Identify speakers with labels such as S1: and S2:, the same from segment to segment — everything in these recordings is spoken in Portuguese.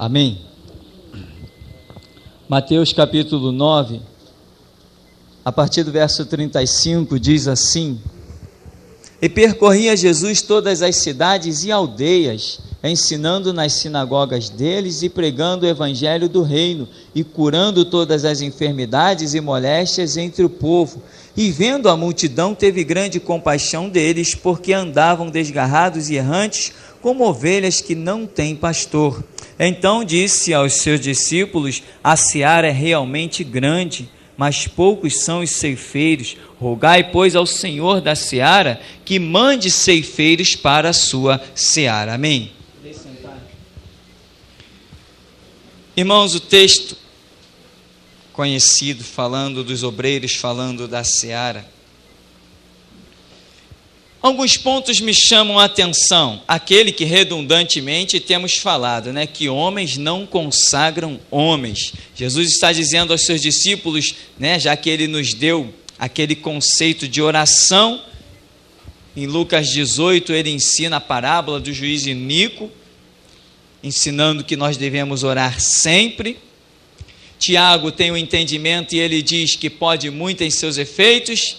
S1: Amém. Mateus capítulo 9, a partir do verso 35, diz assim: E percorria Jesus todas as cidades e aldeias, ensinando nas sinagogas deles e pregando o evangelho do reino, e curando todas as enfermidades e moléstias entre o povo. E vendo a multidão, teve grande compaixão deles, porque andavam desgarrados e errantes, como ovelhas que não têm pastor. Então disse aos seus discípulos: A seara é realmente grande, mas poucos são os ceifeiros. Rogai, pois, ao Senhor da seara que mande ceifeiros para a sua seara. Amém. Irmãos, o texto conhecido, falando dos obreiros, falando da seara. Alguns pontos me chamam a atenção. Aquele que redundantemente temos falado, que homens não consagram homens. Jesus está dizendo aos seus discípulos, já que ele nos deu aquele conceito de oração, em Lucas 18 ele ensina a parábola do juiz iníquo, ensinando que nós devemos orar sempre. Tiago tem o entendimento e ele diz que pode muito em seus efeitos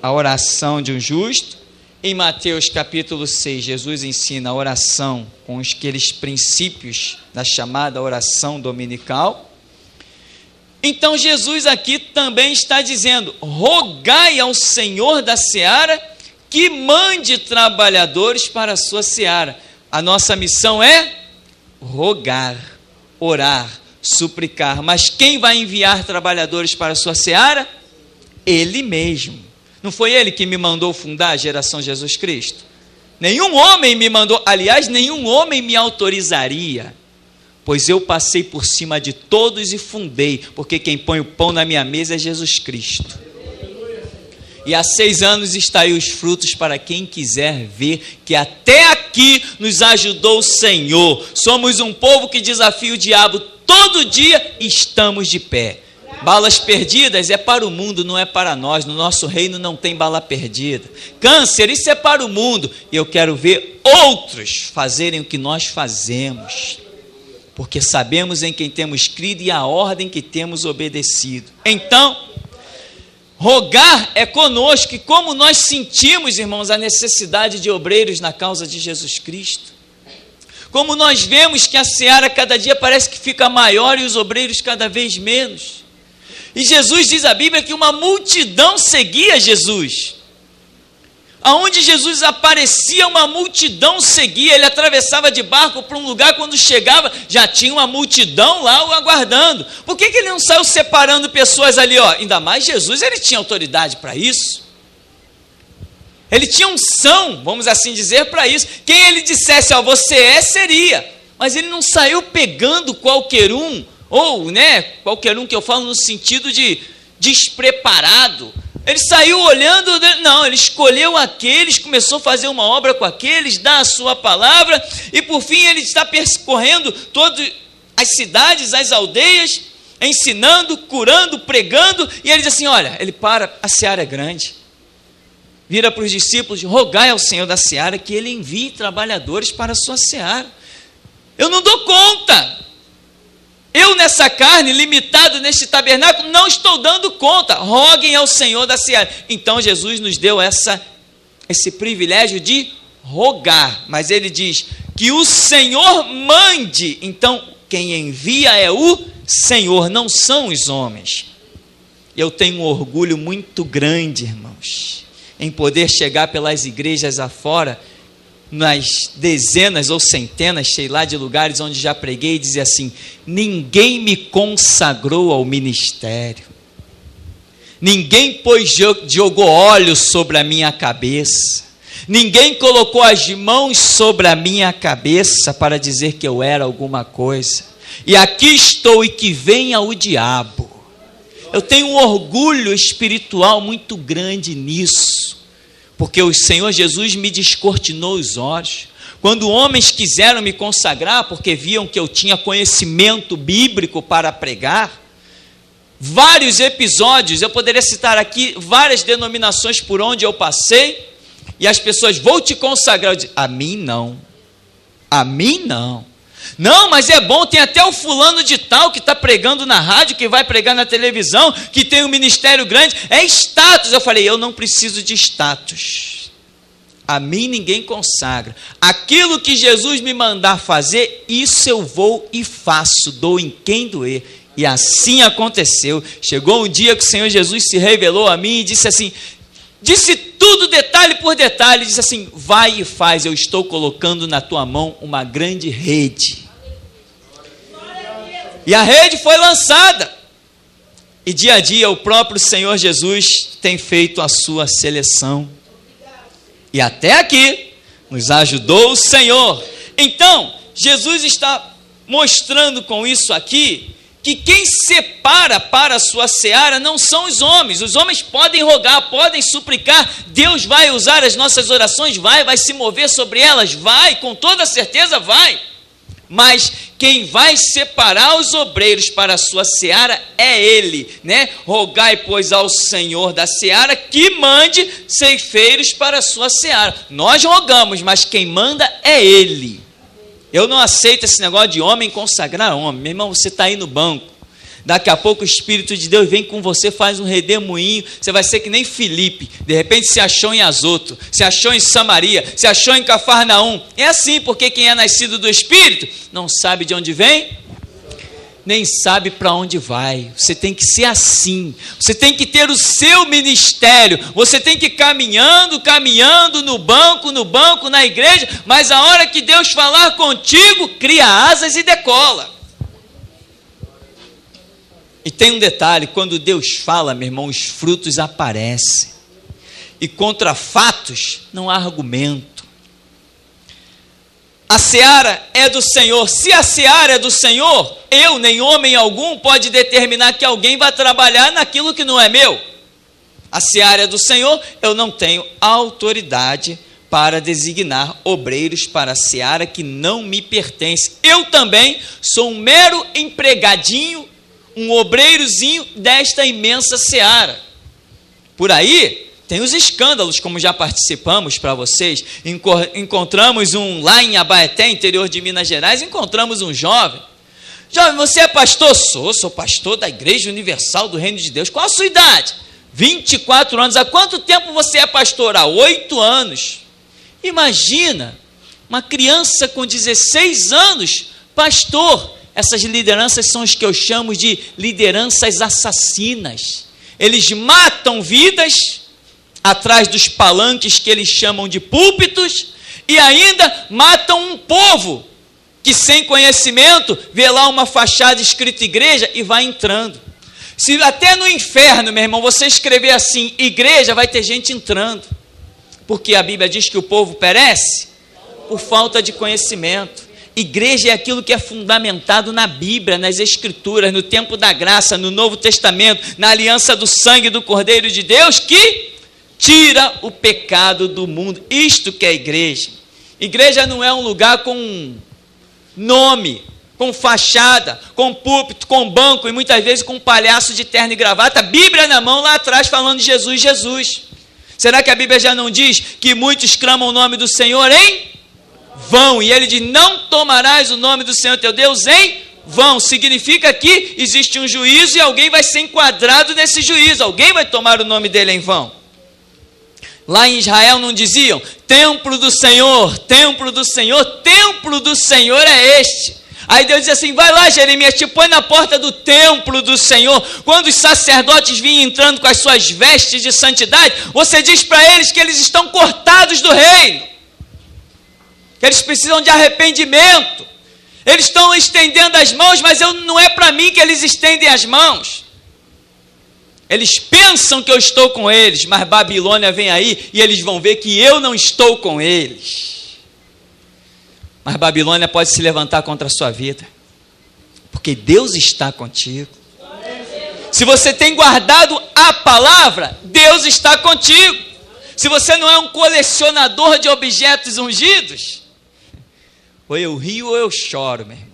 S1: a oração de um justo. Em Mateus capítulo 6, Jesus ensina a oração com aqueles princípios da chamada oração dominical. Então Jesus aqui também está dizendo: rogai ao Senhor da seara que mande trabalhadores para a sua seara. A nossa missão é rogar, orar, suplicar. Mas quem vai enviar trabalhadores para a sua seara? Ele mesmo. Não foi ele que me mandou fundar a geração Jesus Cristo? Nenhum homem me mandou, aliás, nenhum homem me autorizaria, pois eu passei por cima de todos e fundei, porque quem põe o pão na minha mesa é Jesus Cristo. E há 6 anos está aí os frutos para quem quiser ver, que até aqui nos ajudou o Senhor. Somos um povo que desafia o diabo todo dia e estamos de pé. Balas perdidas é para o mundo, não é para nós. No nosso reino não tem bala perdida. Câncer, isso é para o mundo. E eu quero ver outros fazerem o que nós fazemos, porque sabemos em quem temos crido e a ordem que temos obedecido. Então, rogar é conosco. E como nós sentimos, irmãos, a necessidade de obreiros na causa de Jesus Cristo. Como nós vemos que a seara cada dia parece que fica maior e os obreiros cada vez menos. E Jesus, diz a Bíblia, que uma multidão seguia Jesus. Aonde Jesus aparecia, uma multidão seguia. Ele atravessava de barco para um lugar, quando chegava, já tinha uma multidão lá o aguardando. Por que ele não saiu separando pessoas ali? Ainda mais Jesus, ele tinha autoridade para isso. Ele tinha unção, vamos assim dizer, para isso. Quem ele dissesse, você é, seria. Mas ele não saiu pegando qualquer um, ou, qualquer um que eu falo no sentido de despreparado. Ele saiu olhando, não, ele escolheu aqueles, começou a fazer uma obra com aqueles, dá a sua palavra, e por fim ele está percorrendo todas as cidades, as aldeias, ensinando, curando, pregando, e ele diz assim, ele para, a seara é grande. Vira para os discípulos: rogai ao Senhor da seara que ele envie trabalhadores para a sua seara. Eu não dou conta. Eu nessa carne, limitado neste tabernáculo, não estou dando conta. Roguem ao Senhor da seara. Então Jesus nos deu esse privilégio de rogar. Mas ele diz que o Senhor mande. Então quem envia é o Senhor, não são os homens. Eu tenho um orgulho muito grande, irmãos, em poder chegar pelas igrejas afora, nas dezenas ou centenas, sei lá, de lugares onde já preguei, e dizer assim: ninguém me consagrou ao ministério, ninguém jogou óleo sobre a minha cabeça, ninguém colocou as mãos sobre a minha cabeça para dizer que eu era alguma coisa, e aqui estou, e que venha o diabo. Eu tenho um orgulho espiritual muito grande nisso, porque o Senhor Jesus me descortinou os olhos. Quando homens quiseram me consagrar, porque viam que eu tinha conhecimento bíblico para pregar, vários episódios, eu poderia citar aqui várias denominações por onde eu passei, e as pessoas: vou te consagrar. Eu disse: a mim não, a mim não. Não, mas é bom, tem até o fulano de tal que está pregando na rádio, que vai pregar na televisão, que tem um ministério grande, é status. Eu falei, eu não preciso de status, a mim ninguém consagra, aquilo que Jesus me mandar fazer, isso eu vou e faço, dou em quem doer. E assim aconteceu. Chegou um dia que o Senhor Jesus se revelou a mim e disse assim, disse tudo detalhe por detalhe, disse assim, vai e faz, eu estou colocando na tua mão uma grande rede. E a rede foi lançada, e dia a dia o próprio Senhor Jesus tem feito a sua seleção, e até aqui nos ajudou o Senhor. Então Jesus está mostrando com isso aqui, que quem separa para a sua seara não são os homens podem rogar, podem suplicar, Deus vai usar as nossas orações, vai se mover sobre elas, vai, com toda certeza vai, mas quem vai separar os obreiros para a sua seara é Ele, né? Rogai, pois, ao Senhor da seara que mande ceifeiros para a sua seara. Nós rogamos, mas quem manda é Ele. Eu não aceito esse negócio de homem consagrar homem. Meu irmão, você está aí no banco, daqui a pouco o Espírito de Deus vem com você, faz um redemoinho, você vai ser que nem Filipe, de repente se achou em Azoto, se achou em Samaria, se achou em Cafarnaum. É assim, porque quem é nascido do Espírito não sabe de onde vem, nem sabe para onde vai. Você tem que ser assim, você tem que ter o seu ministério, você tem que ir caminhando no banco, na igreja, mas a hora que Deus falar contigo, cria asas e decola. E tem um detalhe, quando Deus fala, meu irmão, os frutos aparecem, e contra fatos não há argumento. A seara é do Senhor. Se a seara é do Senhor, eu nem homem algum pode determinar que alguém vai trabalhar naquilo que não é meu. A seara é do Senhor, eu não tenho autoridade para designar obreiros para a seara que não me pertence. Eu também sou um mero empregadinho, um obreirozinho desta imensa seara. Por aí tem os escândalos, como já participamos para vocês. Encontramos lá em Abaeté, interior de Minas Gerais, encontramos um jovem. Jovem, você é pastor? Sou pastor da Igreja Universal do Reino de Deus. Qual a sua idade? 24 anos. Há quanto tempo você é pastor? Há 8 anos. Imagina, uma criança com 16 anos, pastor. Essas lideranças são os que eu chamo de lideranças assassinas. Eles matam vidas atrás dos palanques que eles chamam de púlpitos, e ainda matam um povo que sem conhecimento vê lá uma fachada escrita igreja e vai entrando. Se até no inferno, meu irmão, você escrever assim, igreja, vai ter gente entrando, porque a Bíblia diz que o povo perece por falta de conhecimento. Igreja é aquilo que é fundamentado na Bíblia, nas Escrituras, no tempo da graça, no Novo Testamento, na aliança do sangue do Cordeiro de Deus, que tira o pecado do mundo. Isto que é igreja. Igreja não é um lugar com nome, com fachada, com púlpito, com banco e muitas vezes com um palhaço de terno e gravata, Bíblia na mão lá atrás falando de Jesus, Jesus. Será que a Bíblia já não diz que muitos clamam o nome do Senhor em vão? E ele diz, não tomarás o nome do Senhor teu Deus em vão. Significa que existe um juízo e alguém vai ser enquadrado nesse juízo, alguém vai tomar o nome dele em vão. Lá em Israel não diziam, templo do Senhor, templo do Senhor, templo do Senhor é este. Aí Deus diz assim, vai lá Jeremias, te põe na porta do templo do Senhor. Quando os sacerdotes vinham entrando com as suas vestes de santidade, você diz para eles que eles estão cortados do reino, que eles precisam de arrependimento. Eles estão estendendo as mãos, mas não é para mim que eles estendem as mãos. Eles pensam que eu estou com eles, mas Babilônia vem aí e eles vão ver que eu não estou com eles. Mas Babilônia pode se levantar contra a sua vida, porque Deus está contigo. Se você tem guardado a palavra, Deus está contigo. Se você não é um colecionador de objetos ungidos, ou eu rio ou eu choro, meu irmão.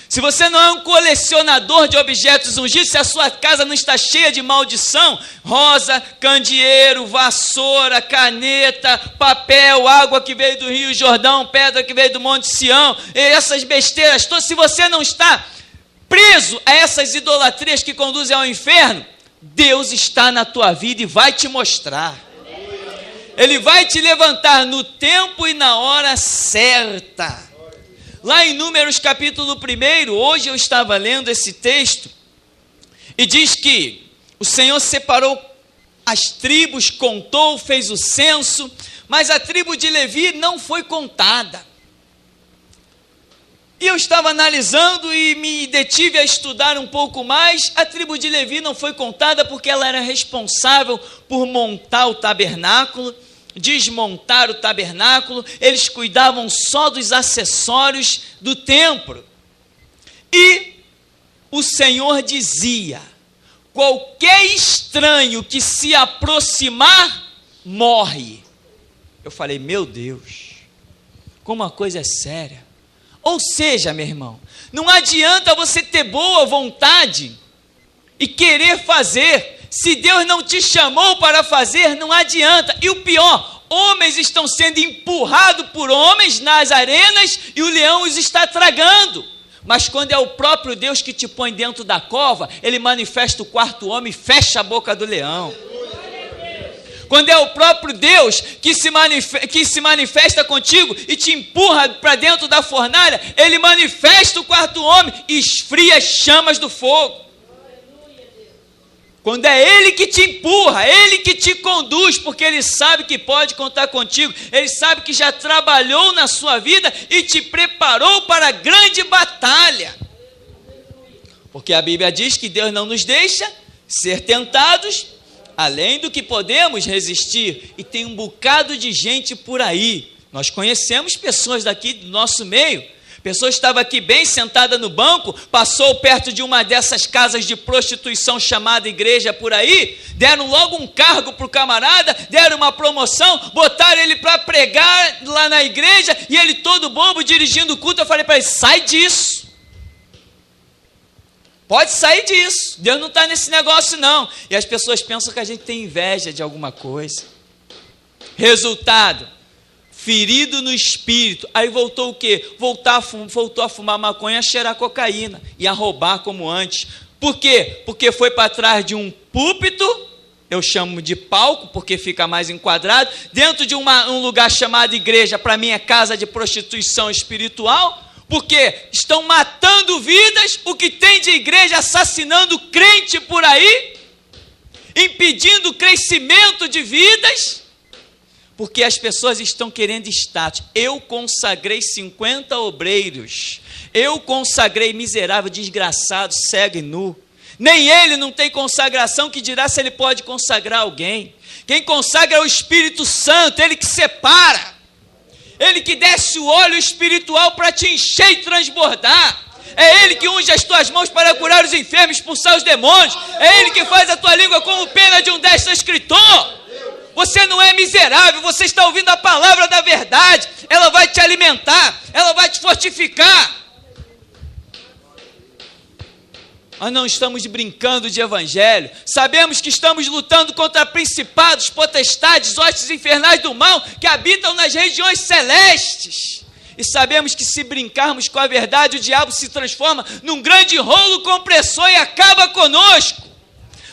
S1: Se você não é um colecionador de objetos ungidos, se a sua casa não está cheia de maldição, rosa, candeeiro, vassoura, caneta, papel, água que veio do Rio Jordão, pedra que veio do Monte Sião, essas besteiras todas, se você não está preso a essas idolatrias que conduzem ao inferno, Deus está na tua vida e vai te mostrar. Ele vai te levantar no tempo e na hora certa. Lá em Números capítulo 1, hoje eu estava lendo esse texto, e diz que o Senhor separou as tribos, contou, fez o censo, mas a tribo de Levi não foi contada. E eu estava analisando e me detive a estudar um pouco mais. A tribo de Levi não foi contada porque ela era responsável por montar o tabernáculo, desmontar o tabernáculo, eles cuidavam só dos acessórios do templo. E o Senhor dizia: qualquer estranho que se aproximar, morre. Eu falei, meu Deus, como a coisa é séria. Ou seja, meu irmão, não adianta você ter boa vontade e querer fazer. Se Deus não te chamou para fazer, não adianta. E o pior, homens estão sendo empurrados por homens nas arenas e o leão os está tragando. Mas quando é o próprio Deus que te põe dentro da cova, ele manifesta o quarto homem e fecha a boca do leão. Quando é o próprio Deus que se manifesta contigo e te empurra para dentro da fornalha, ele manifesta o quarto homem e esfria as chamas do fogo. Quando é Ele que te empurra, Ele que te conduz, porque Ele sabe que pode contar contigo, Ele sabe que já trabalhou na sua vida e te preparou para a grande batalha. Porque a Bíblia diz que Deus não nos deixa ser tentados, além do que podemos resistir, e tem um bocado de gente por aí. Nós conhecemos pessoas daqui do nosso meio. Pessoa estava aqui bem sentada no banco, passou perto de uma dessas casas de prostituição chamada igreja por aí, deram logo um cargo para o camarada, deram uma promoção, botaram ele para pregar lá na igreja, e ele todo bobo dirigindo o culto. Eu falei para ele, sai disso, pode sair disso, Deus não está nesse negócio não. E as pessoas pensam que a gente tem inveja de alguma coisa. Resultado, ferido no espírito. Aí voltou o quê? Voltou a fumar maconha, a cheirar cocaína e a roubar como antes. Por quê? Porque foi para trás de um púlpito, eu chamo de palco porque fica mais enquadrado, dentro de um lugar chamado igreja. Para mim é casa de prostituição espiritual, porque estão matando vidas. O que tem de igreja assassinando crente por aí, impedindo o crescimento de vidas, porque as pessoas estão querendo status. Eu consagrei 50 obreiros, eu consagrei miserável, desgraçado, cego e nu. Nem ele não tem consagração, que dirá se ele pode consagrar alguém. Quem consagra é o Espírito Santo, ele que separa, ele que desce o óleo espiritual para te encher e transbordar. É Ele que unge as tuas mãos para curar os enfermos, expulsar os demônios. É Ele que faz a tua língua como pena de um destro escritor. Você não é miserável, você está ouvindo a palavra da verdade. Ela vai te alimentar, ela vai te fortificar. Nós não estamos brincando de evangelho. Sabemos que estamos lutando contra principados, potestades, hostes infernais do mal que habitam nas regiões celestes. E sabemos que se brincarmos com a verdade, o diabo se transforma num grande rolo compressor e acaba conosco.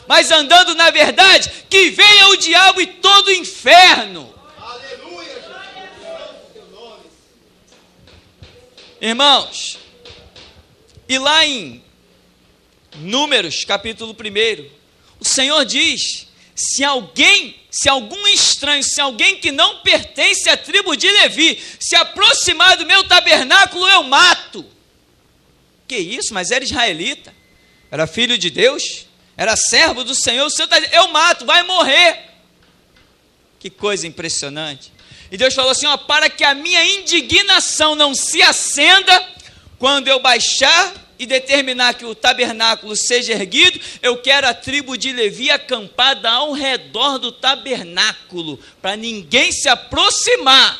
S1: Mas andando na verdade, que venha o diabo e todo o inferno. Aleluia. Irmãos, e lá em Números, capítulo 1, o Senhor diz: se algum estranho, se alguém que não pertence à tribo de Levi se aproximar do meu tabernáculo, eu mato. Que isso? Mas era israelita, era filho de Deus, era servo do Senhor. O Senhor está dizendo, eu mato, vai morrer. Que coisa impressionante. E Deus falou assim, para que a minha indignação não se acenda, quando eu baixar e determinar que o tabernáculo seja erguido, eu quero a tribo de Levi acampada ao redor do tabernáculo, para ninguém se aproximar.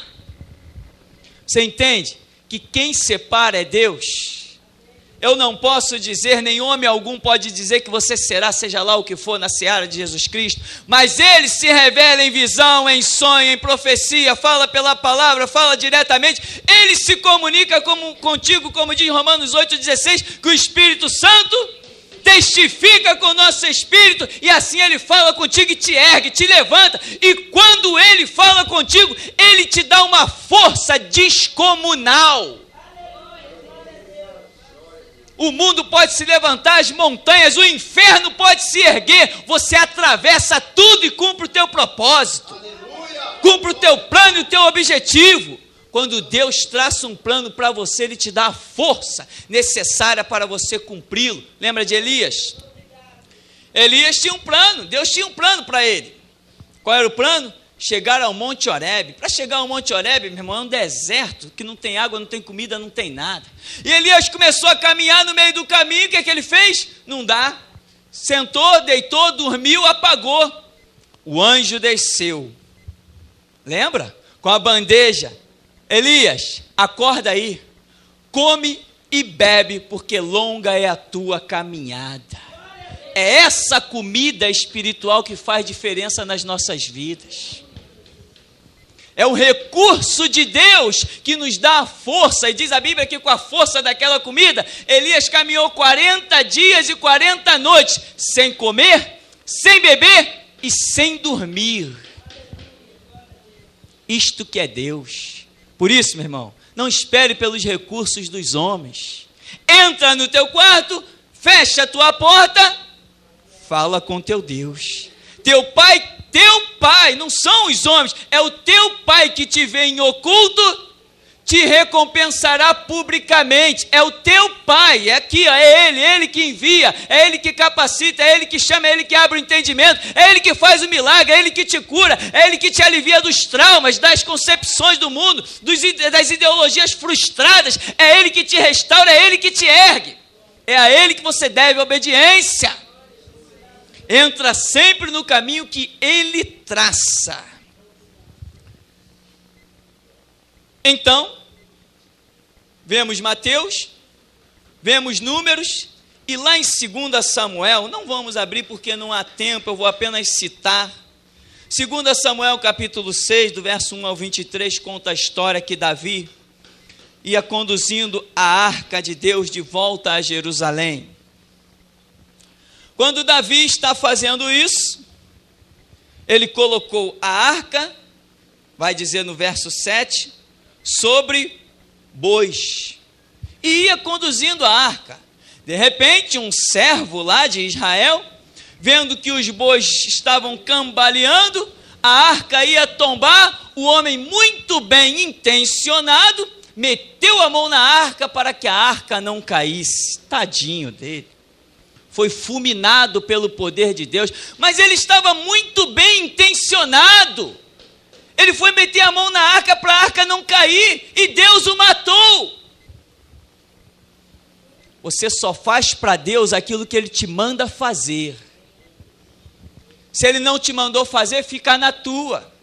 S1: Você entende? Que quem separa é Deus. eu não posso dizer, nem homem algum pode dizer que você será, seja lá o que for, na seara de Jesus Cristo, mas ele se revela em visão, em sonho, em profecia, fala pela palavra, fala diretamente, ele se comunica contigo, como diz Romanos 8,16, que o Espírito Santo testifica com o nosso espírito, e assim ele fala contigo e te ergue, te levanta, e quando ele fala contigo, ele te dá uma força descomunal. O mundo pode se levantar, as montanhas, o inferno pode se erguer, você atravessa tudo e cumpre o teu propósito, cumpre o teu plano e o teu objetivo. Quando Deus traça um plano para você, Ele te dá a força necessária para você cumpri-lo. Lembra de Elias? Elias tinha um plano, Deus tinha um plano para ele. Qual era o plano? Chegar ao Monte Horebe. Para chegar ao Monte Horebe, meu irmão, é um deserto, que não tem água, não tem comida, não tem nada. E Elias começou a caminhar no meio do caminho, o que é que ele fez? Não dá. Sentou, deitou, dormiu, apagou. O anjo desceu. Lembra? Com a bandeja. Elias, acorda aí, come e bebe, porque longa é a tua caminhada. É essa comida espiritual que faz diferença nas nossas vidas. É o recurso de Deus que nos dá a força, e diz a Bíblia que com a força daquela comida, Elias caminhou 40 dias e 40 noites, sem comer, sem beber e sem dormir. Isto que é Deus. Por isso, meu irmão, não espere pelos recursos dos homens. Entra no teu quarto, fecha a tua porta, fala com teu Deus. Teu pai, não são os homens, é o teu pai que te vê em oculto, te recompensará publicamente. É o teu pai, é aqui, é ele que envia, é ele que capacita, é ele que chama, é ele que abre o entendimento, é ele que faz o milagre, é ele que te cura, é ele que te alivia dos traumas, das concepções do mundo, das ideologias frustradas, é ele que te restaura, é ele que te ergue, é a ele que você deve obediência. Entra sempre no caminho que ele traça. Então, vemos Mateus, vemos Números, e lá em 2 Samuel, não vamos abrir porque não há tempo, eu vou apenas citar. 2 Samuel capítulo 6, do verso 1 ao 23, conta a história que Davi ia conduzindo a arca de Deus de volta a Jerusalém. Quando Davi está fazendo isso, ele colocou a arca, vai dizer no verso 7, sobre bois, e ia conduzindo a arca. De repente, um servo lá de Israel, vendo que os bois estavam cambaleando, a arca ia tombar, o homem muito bem intencionado, meteu a mão na arca para que a arca não caísse. Tadinho dele. Foi fulminado pelo poder de Deus, mas ele estava muito bem intencionado. Ele foi meter a mão na arca para a arca não cair, e Deus o matou. Você só faz para Deus aquilo que Ele te manda fazer. Se Ele não te mandou fazer, fica na tua.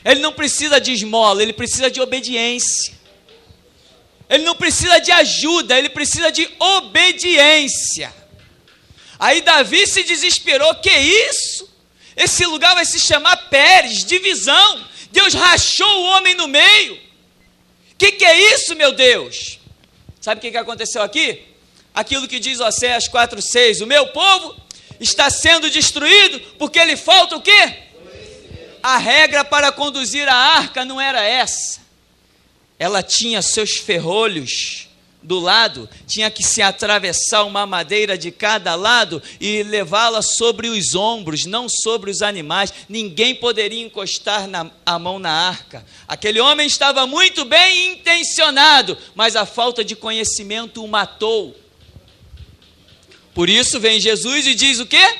S1: Ele não precisa de esmola, Ele precisa de obediência. Ele não precisa de ajuda, Ele precisa de obediência. Aí Davi se desesperou, que isso? Esse lugar vai se chamar Pérez, divisão. Deus rachou o homem no meio. Que é isso, meu Deus? Sabe o que aconteceu aqui? Aquilo que diz Oséias 4,6, o meu povo está sendo destruído porque lhe falta o quê? A regra para conduzir a arca não era essa. Ela tinha seus ferrolhos do lado, tinha que se atravessar uma madeira de cada lado e levá-la sobre os ombros, não sobre os animais. Ninguém poderia encostar a mão na arca. Aquele homem estava muito bem intencionado, mas a falta de conhecimento o matou. Por isso vem Jesus e diz o quê?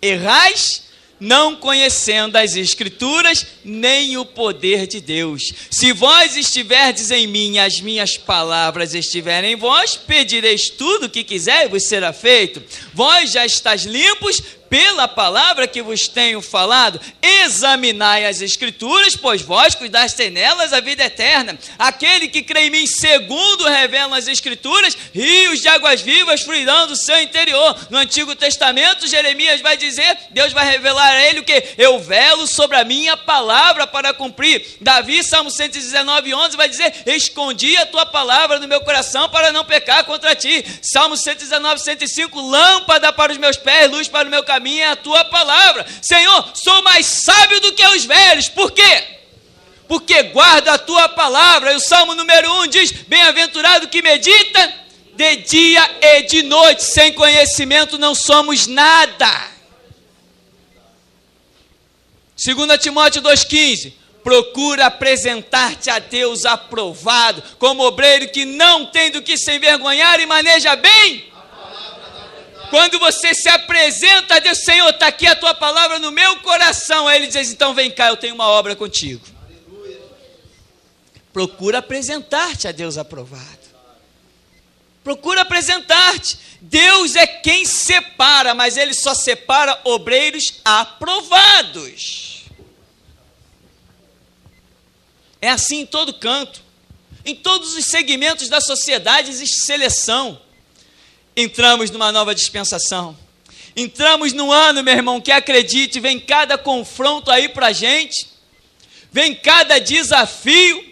S1: Errais não conhecendo as Escrituras, nem o poder de Deus. Se vós estiverdes em mim, as minhas palavras estiverem em vós, pedireis tudo o que quiser e vos será feito. Vós já estáis limpos pela palavra que vos tenho falado. Examinai as Escrituras, pois vós cuidasteis nelas a vida eterna. Aquele que crê em mim, segundo revelam as Escrituras, rios de águas vivas fluirão do seu interior. No Antigo Testamento, Jeremias vai dizer, Deus vai revelar a ele o que? Eu velo sobre a minha palavra para cumprir. Davi, Salmo 119, 11, vai dizer, escondi a tua palavra no meu coração para não pecar contra ti. Salmo 119, 105, lâmpada para os meus pés, luz para o meu caminho é a tua palavra. Senhor, sou mais sábio do que os velhos. Por quê? Porque guarda a tua palavra. E o Salmo número 1 diz, bem-aventurado que medita de dia e de noite. Sem conhecimento não somos nada. 2 Timóteo 2,15, procura apresentar-te a Deus aprovado, como obreiro que não tem do que se envergonhar e maneja bem. Quando você se apresenta a Deus, Senhor, está aqui a tua palavra no meu coração. Aí ele diz, então vem cá, eu tenho uma obra contigo. Aleluia. Procura apresentar-te a Deus aprovado. Procura apresentar-te. Deus é quem separa, mas Ele só separa obreiros aprovados. É assim em todo canto. Em todos os segmentos da sociedade existe seleção. Entramos numa nova dispensação. Entramos num ano, meu irmão, que acredite, vem cada confronto aí para a gente. Vem cada desafio.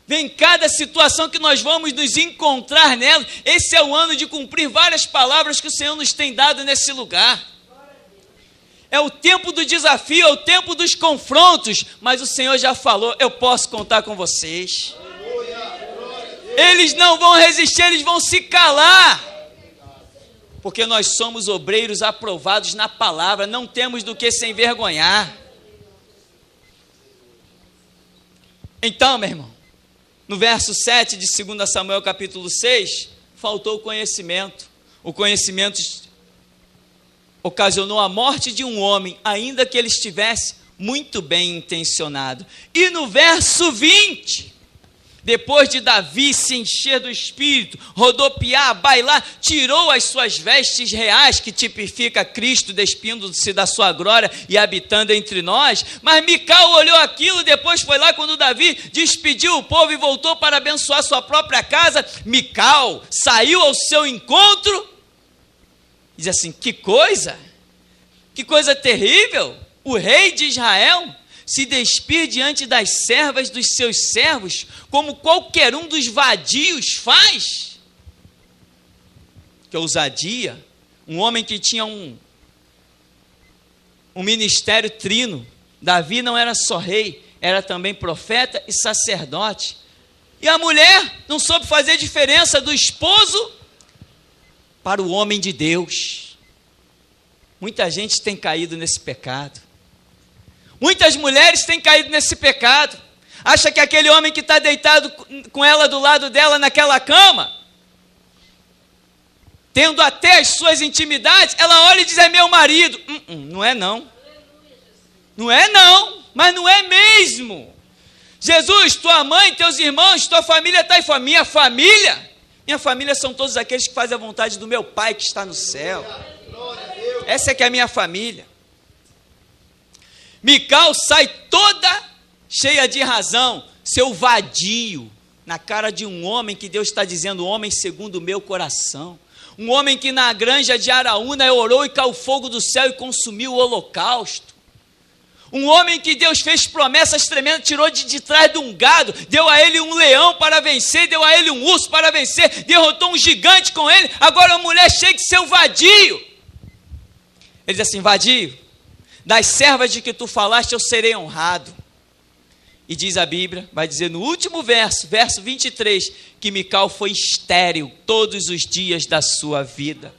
S1: Vem cada situação que nós vamos nos encontrar nela. Esse é o ano de cumprir várias palavras que o Senhor nos tem dado nesse lugar. É o tempo do desafio, é o tempo dos confrontos. Mas o Senhor já falou, eu posso contar com vocês. Eles não vão resistir, eles vão se calar. Porque nós somos obreiros aprovados na palavra, não temos do que se envergonhar. Então, meu irmão, no verso 7 de 2 Samuel capítulo 6, faltou o conhecimento. O conhecimento ocasionou a morte de um homem, ainda que ele estivesse muito bem intencionado. E no verso 20, depois de Davi se encher do Espírito, rodopiar, bailar, tirou as suas vestes reais, que tipifica Cristo despindo-se da sua glória e habitando entre nós. Mas Mical olhou aquilo, depois foi lá quando Davi despediu o povo e voltou para abençoar sua própria casa. Mical saiu ao seu encontro, diz assim, que coisa terrível, o rei de Israel se despir diante das servas dos seus servos, como qualquer um dos vadios faz. Que ousadia, um homem que tinha um ministério trino. Davi não era só rei, era também profeta e sacerdote. E a mulher não soube fazer diferença do esposo para o homem de Deus. Muita gente tem caído nesse pecado. Muitas mulheres têm caído nesse pecado. Acha que aquele homem que está deitado com ela do lado dela naquela cama, tendo até as suas intimidades, ela olha e diz, é meu marido. Não é não. Não é não, mas não é mesmo. Jesus, tua mãe, teus irmãos, tua família está aí fora. Minha família são todos aqueles que fazem a vontade do meu Pai que está no céu. Essa é que é a minha família. Mical sai toda cheia de razão, seu vadio, na cara de um homem que Deus está dizendo, homem segundo o meu coração. Um homem que na granja de Araúna orou e caiu fogo do céu e consumiu o holocausto. Um homem que Deus fez promessas tremendas, tirou de trás de um gado, deu a ele um leão para vencer, deu a ele um urso para vencer, derrotou um gigante com ele. Agora a mulher chega de seu vadio. Ele diz assim, vadio, das servas de que tu falaste eu serei honrado. E diz a Bíblia, vai dizer no último verso, verso 23, que Mical foi estéril todos os dias da sua vida.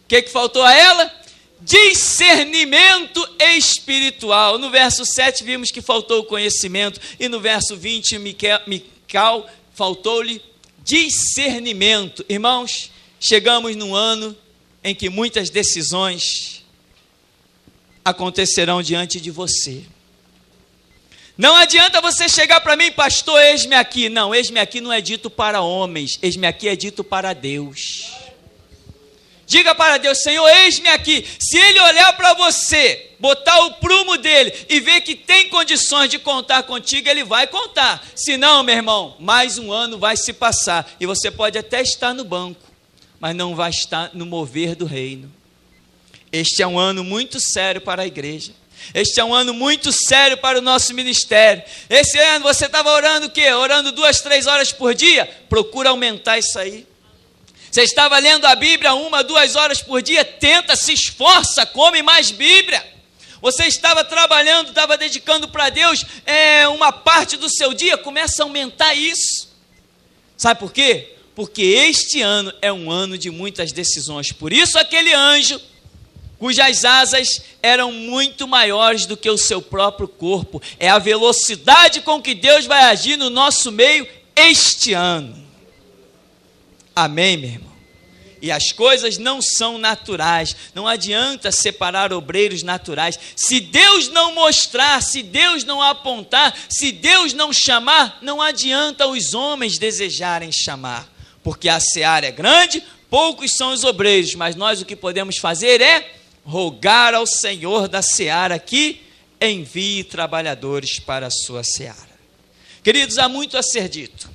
S1: O que faltou a ela? Discernimento espiritual. No verso 7 vimos que faltou o conhecimento, e no verso 20 Mical faltou-lhe discernimento. Irmãos, chegamos num ano em que muitas decisões acontecerão diante de você. Não adianta você chegar para mim, pastor, eis-me aqui. Não, eis-me aqui não é dito para homens, eis-me aqui é dito para Deus. Diga para Deus: Senhor, eis-me aqui. Se Ele olhar para você, botar o prumo dele e ver que tem condições de contar contigo, Ele vai contar. Se não, meu irmão, mais um ano vai se passar e você pode até estar no banco, mas não vai estar no mover do reino. Este é um ano muito sério para a igreja. Este é um ano muito sério para o nosso ministério. Esse ano você estava orando o quê? Orando 2, 3 horas por dia? Procura aumentar isso aí. Você estava lendo a Bíblia 1, 2 horas por dia? Tenta, se esforça, come mais Bíblia. Você estava trabalhando, estava dedicando para Deus uma parte do seu dia? Começa a aumentar isso. Sabe por quê? Porque este ano é um ano de muitas decisões. Por isso aquele anjo, cujas asas eram muito maiores do que o seu próprio corpo, é a velocidade com que Deus vai agir no nosso meio este ano. Amém, meu irmão? E as coisas não são naturais, não adianta separar obreiros naturais. Se Deus não mostrar, se Deus não apontar, se Deus não chamar, não adianta os homens desejarem chamar, porque a seara é grande, poucos são os obreiros, mas nós o que podemos fazer é rogar ao Senhor da seara que envie trabalhadores para a sua seara. Queridos, há muito a ser dito.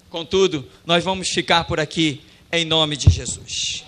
S1: Contudo, nós vamos ficar por aqui em nome de Jesus.